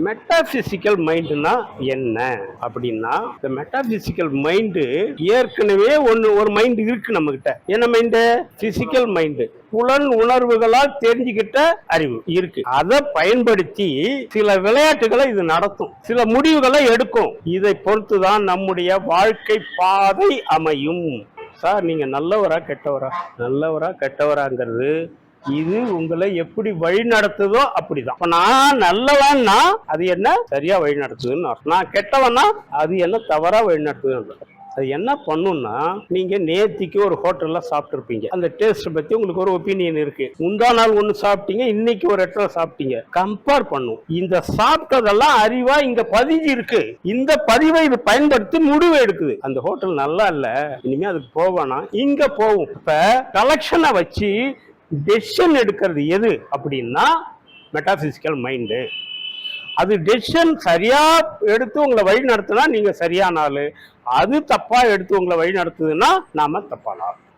Metaphysical மைண்டுனா என்ன அப்படின்னா, இந்த மெட்டாபிசிக்கல் மைண்டு ஏற்கனவே ஒரு மைண்ட் இருக்கு நம்ம கிட்ட. என்ன மைண்டு? Physical mind. புலன் உணர்வுகளால் தெரிஞ்சுக்கிட்ட அறிவு இருக்கு. அதை பயன்படுத்தி சில விளையாட்டுகளை இது நடத்தும், சில முடிவுகளை எடுக்கும். இதை பொறுத்துதான் நம்முடைய வாழ்க்கை பாதை அமையும். சார், நீங்க நல்லவரா கெட்டவரா? நல்லவரா கெட்டவராங்கிறது இது உங்களை எப்படி வழி நடத்துதோ அப்படிதான். நான் நல்லவன்னா அது என்ன சரியா வழி நடத்துதுன்னு, நான் கெட்டவன்னா அது என்ன தவறா வழி நடத்துதுன்னு. அது என்ன பண்ணுன்னா, நீங்க நேத்திக்கு ஒரு ஹோட்டல்ல சாப்பிட்டு இருப்பீங்க. அந்த டேஸ்ட் பத்தி உங்களுக்கு ஒரு ஒப்பீனியன் இருக்கு. முந்தா நாள் ஒண்ணு சாப்பிட்டீங்க, இன்னைக்கு ஒரு இடத்துல சாப்பிட்டீங்க. கம்பேர் பண்ணும். இந்த சாப்பிட்டதெல்லாம் அறிவா இங்க பதிஞ்சு இருக்கு. இந்த பதிவை இது பயன்படுத்தி முடிவு எடுக்குது. அந்த ஹோட்டல் நல்லா இல்ல, இனிமே அதுக்கு போவானா இங்க போகும். இப்ப கலெக்ஷனை வச்சு டெசிஷன் எடுக்கிறது எது அப்படின்னா மெட்டாபிசிக்கல் மைண்டு. அது டெசிஷன் சரியா எடுத்து உங்களை வழி நடத்துனா நீங்க சரியான ஆளு, அது தப்பா எடுத்து உங்களை வழி நடத்துதுன்னா நாம தப்பான ஆள்.